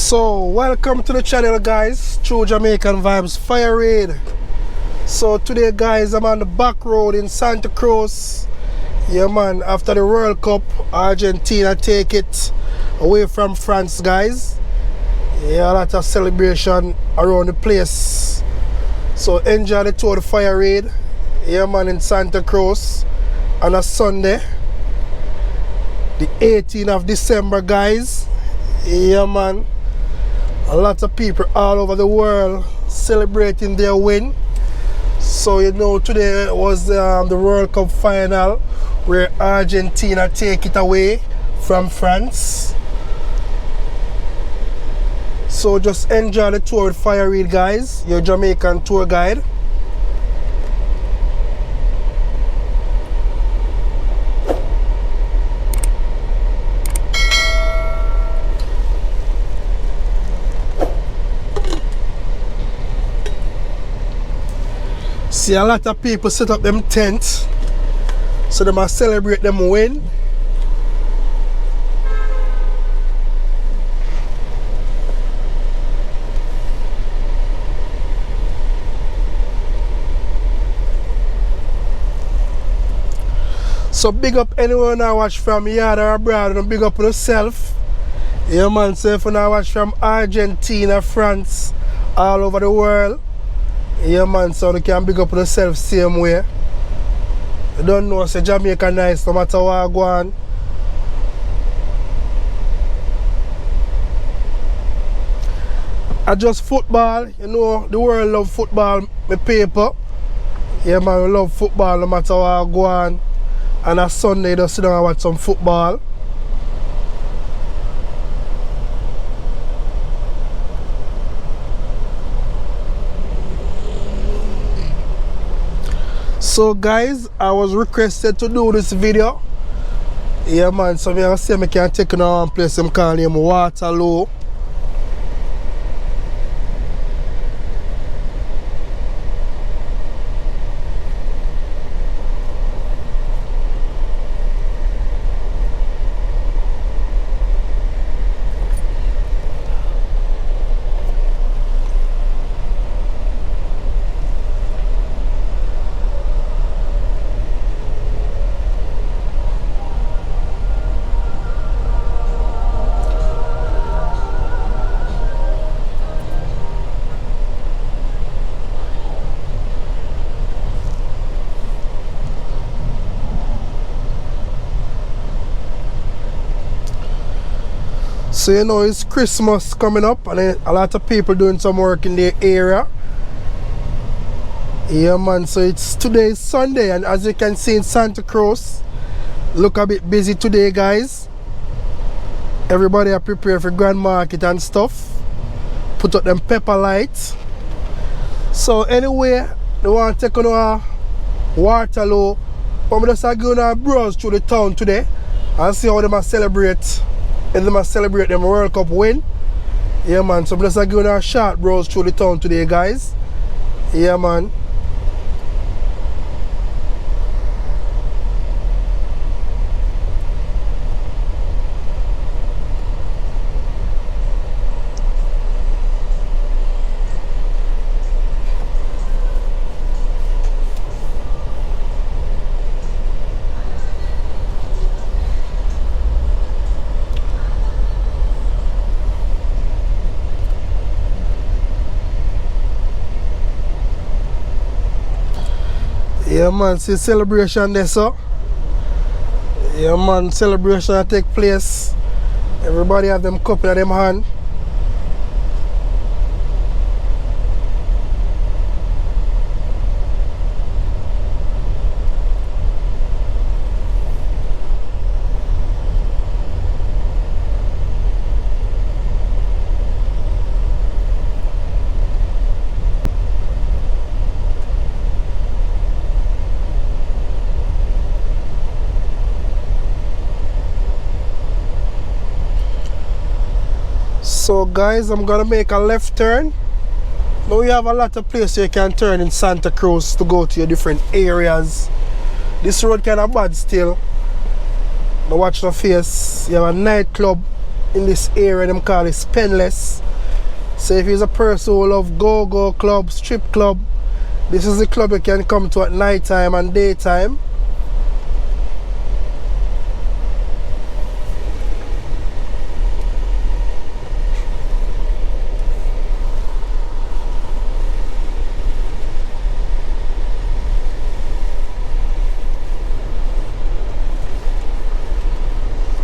So welcome to the channel, guys. True Jamaican Vibes, Fire Reid. So today, guys, I'm on the back road in Santa Cruz. Yeah, man, after the World Cup, Argentina take it away from France, guys. Yeah, a lot of celebration around the place. So enjoy the tour of Fire Reid. Yeah, man, in Santa Cruz on a Sunday, the 18th of December, guys. Yeah, man, a lot of people all over the world celebrating their win. So you know, today was the World Cup final where Argentina take it away from France. So just enjoy the tour with Fire Reid, guys, your Jamaican tour guide. See, a lot of people set up them tents so they must celebrate them win. So big up anyone I watch from yard or abroad, and big up yourself. Yeah, man, so if you watch from Argentina, France, all over the world. Yeah, man, so you can big up yourself same way. You don't know, say Jamaica nice no matter what I go on. I just football, you know, the world love football, my paper. Yeah, man, we love football no matter what I go on. And on Sunday, just sit down and watch some football. So guys, I was requested to do this video. Yeah, man, so I see I can take you now and place them call name Waterloo. So you know, it's Christmas coming up and a lot of people doing some work in the area. Yeah, man, so it's today's Sunday, and as you can see in Santa Cruz, look a bit busy today, guys. Everybody are prepared for grand market and stuff. Put up them pepper lights. So anyway, they want to take on a Waterloo. I'm just going to browse through the town today and see how they must celebrate. And they must celebrate them World Cup win. Yeah, man, so I'm just going a short browse through the town today, guys. Yeah, man. Yeah, man, see celebration there, so. Yeah, man, celebration take place. Everybody have them cup in them hand. So guys, I'm gonna make a left turn. Now we have a lot of places you can turn in Santa Cruz to go to your different areas. This road kind of bad still. Now watch the face. You have a nightclub in this area, them call it Penless. So if you're a person who love go-go club, strip club, this is the club you can come to at night time and daytime.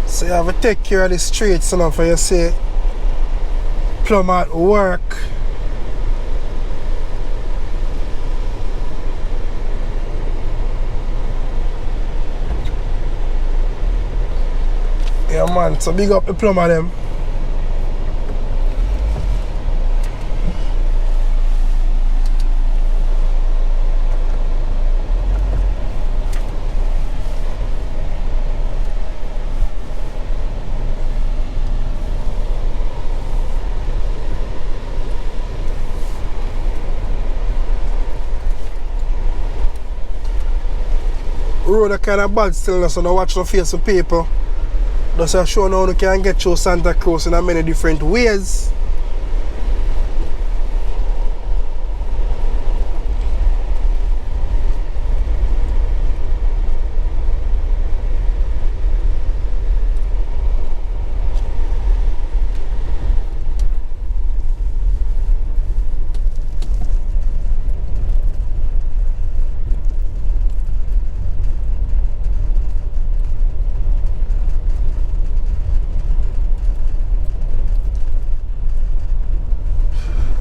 So you have to take care of the streets, you know, for you see plumb at work. Yeah man, so big up the plumber them. Road are kind of bad still, so now watch the face of people. Just to show now you can get through Santa Cruz in many different ways.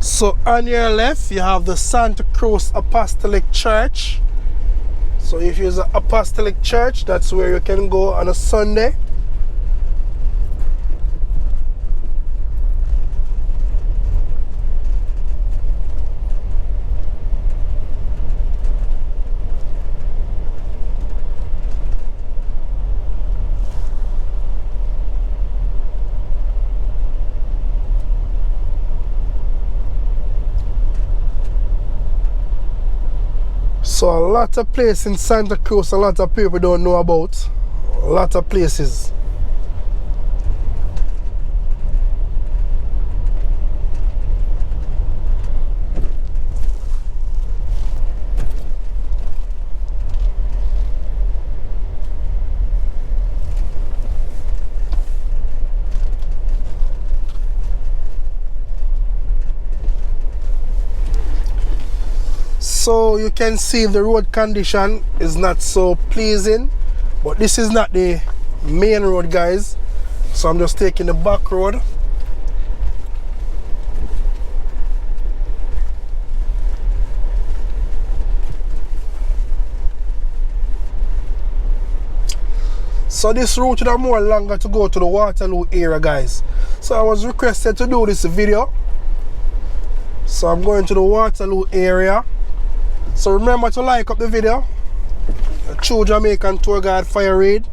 So on your left you have the Santa Cruz Apostolic Church. So if you're an Apostolic Church, that's where you can go on a Sunday. So a lot of places in Santa Cruz, a lot of people don't know about. A lot of places. So you can see the road condition is not so pleasing, but this is not the main road, guys. So I'm just taking the back road. So this route is more longer to go to the Waterloo area, guys. So I was requested to do this video. So I'm going to the Waterloo area. So remember to like up the video. True Jamaican tour guide Fire Reid.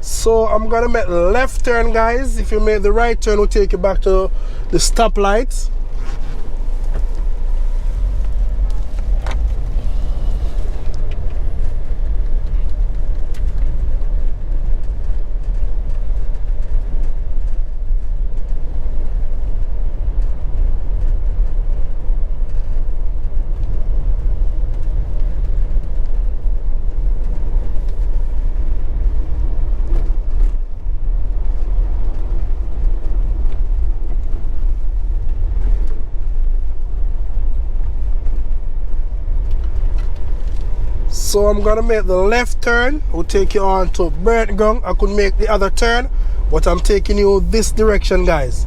So I'm gonna make the left turn, guys. If you make the right turn, we'll take you back to the stoplight. So I'm gonna make the left turn. Will take you on to Burnt Ground. I could make the other turn, but I'm taking you this direction, guys.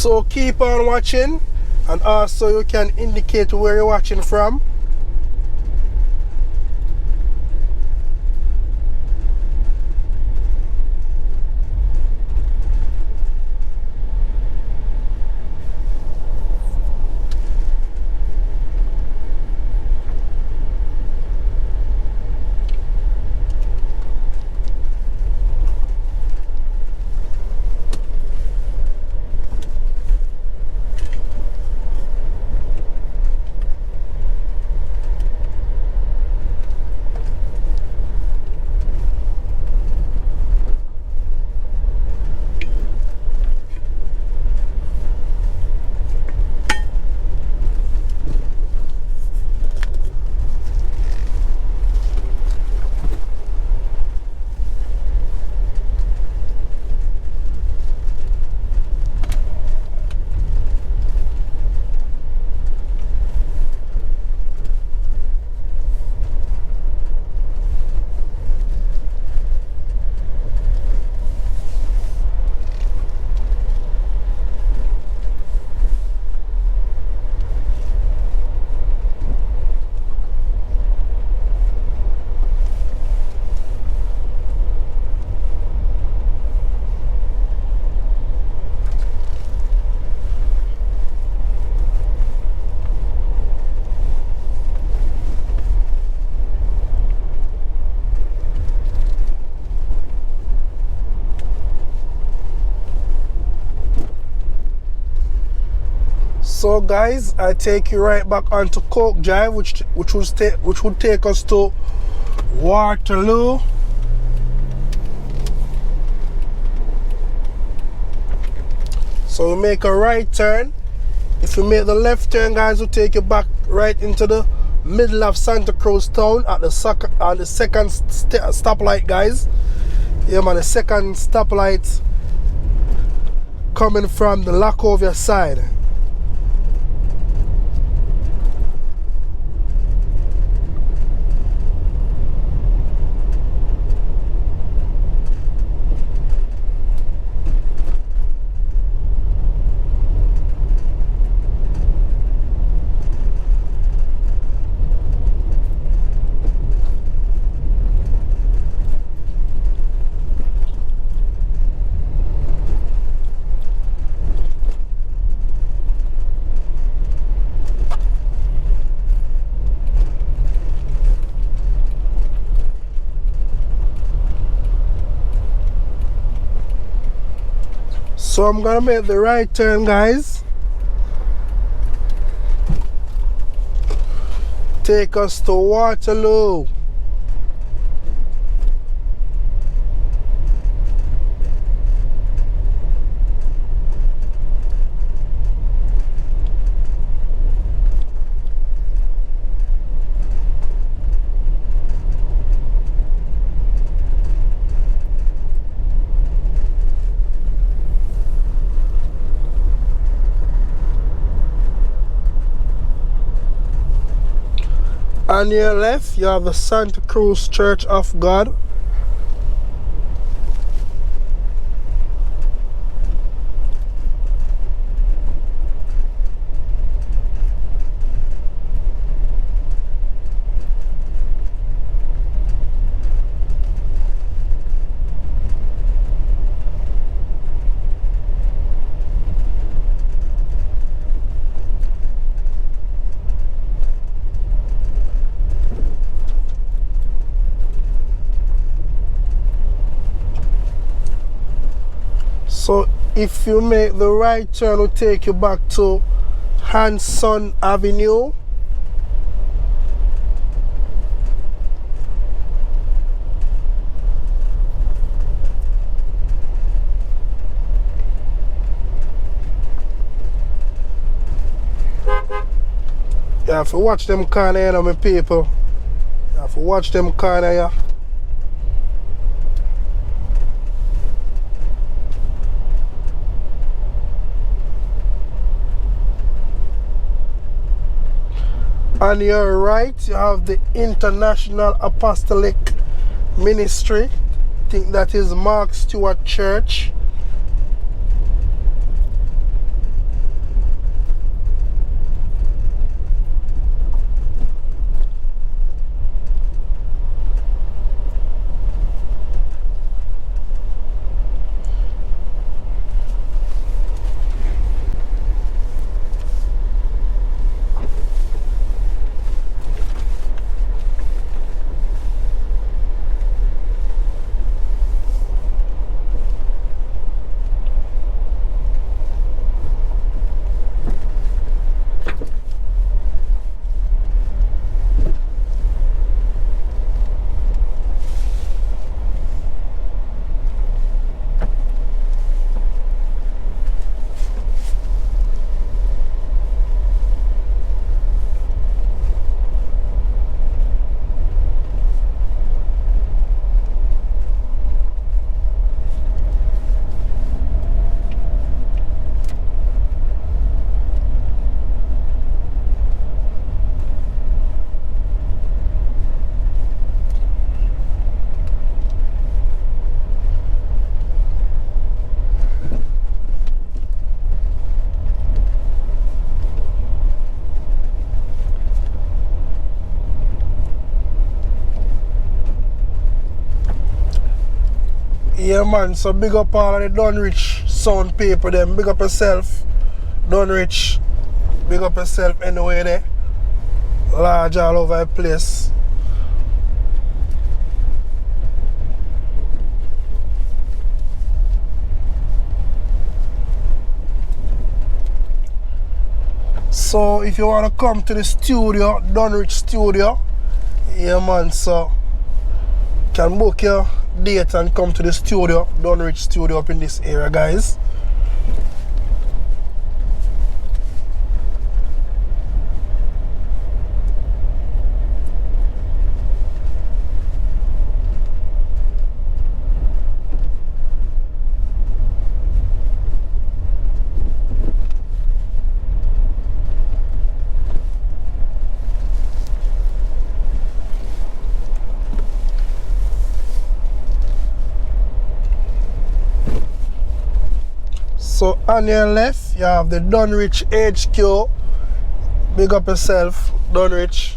So keep on watching, and also you can indicate where you're watching from. So guys, I take you right back onto Coke Drive, which would take us to Waterloo. So we make a right turn. If you make the left turn, guys, we'll take you back right into the middle of Santa Cruz town at the second stoplight, guys. Yeah man, the second stoplight coming from the Lacovia side. So I'm gonna make the right turn, guys. Take us to Waterloo. On your left, you have the Santa Cruz Church of God. So if you make the right turn, it will take you back to Hanson Avenue. You have to watch them corner, you know, my people. You have to watch them corner, yeah. On your right, you have the International Apostolic Ministry. I think that is Mark Stewart Church. Yeah man, so big up all of the Dunrich sound people them. Big up yourself. Dunrich. Big up yourself anyway there. Large all over the place. So if you want to come to the studio, Dunrich studio, yeah man, so you can book your date and come to the studio, Dunrich studio up in this area guys. So on your left, you have the Dunrich HQ. Big up yourself, Dunrich.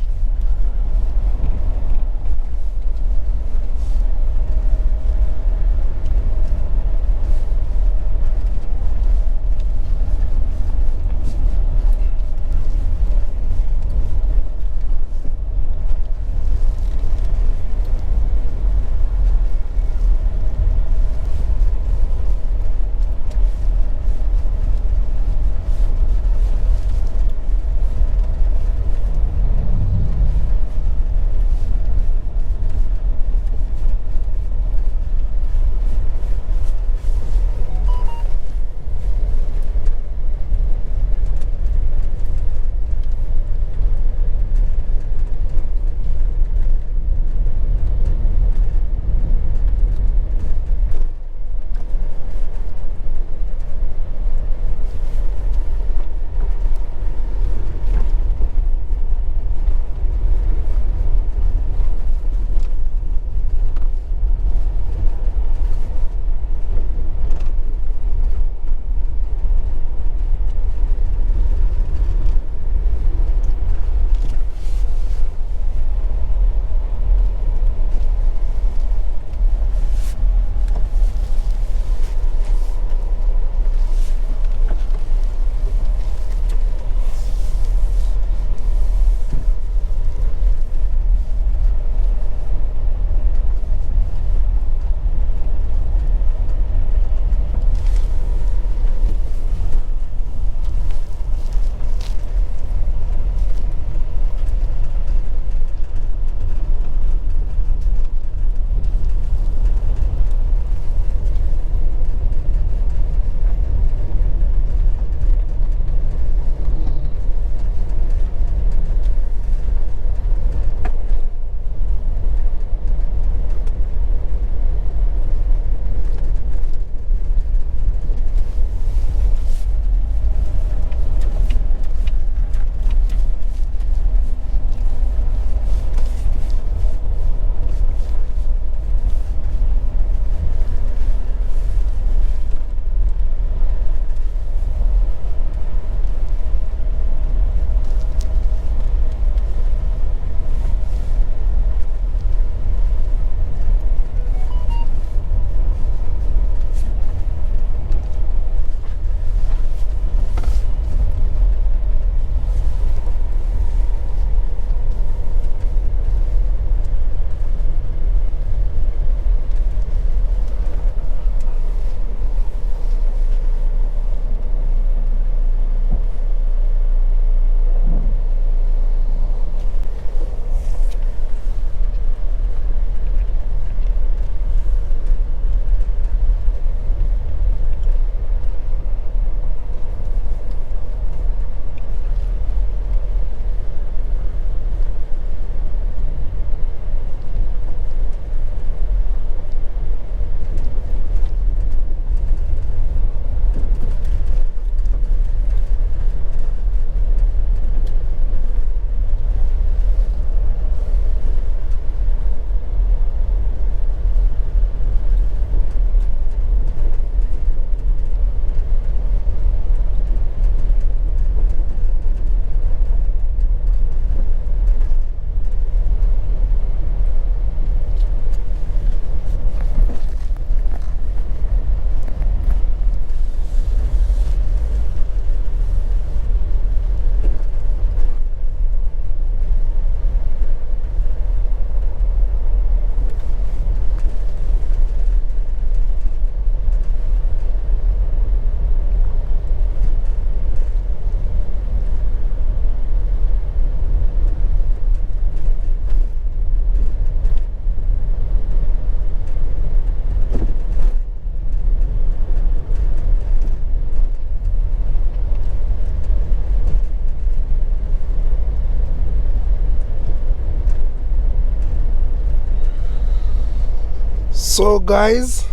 So guys,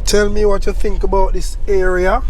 tell me what you think about this area.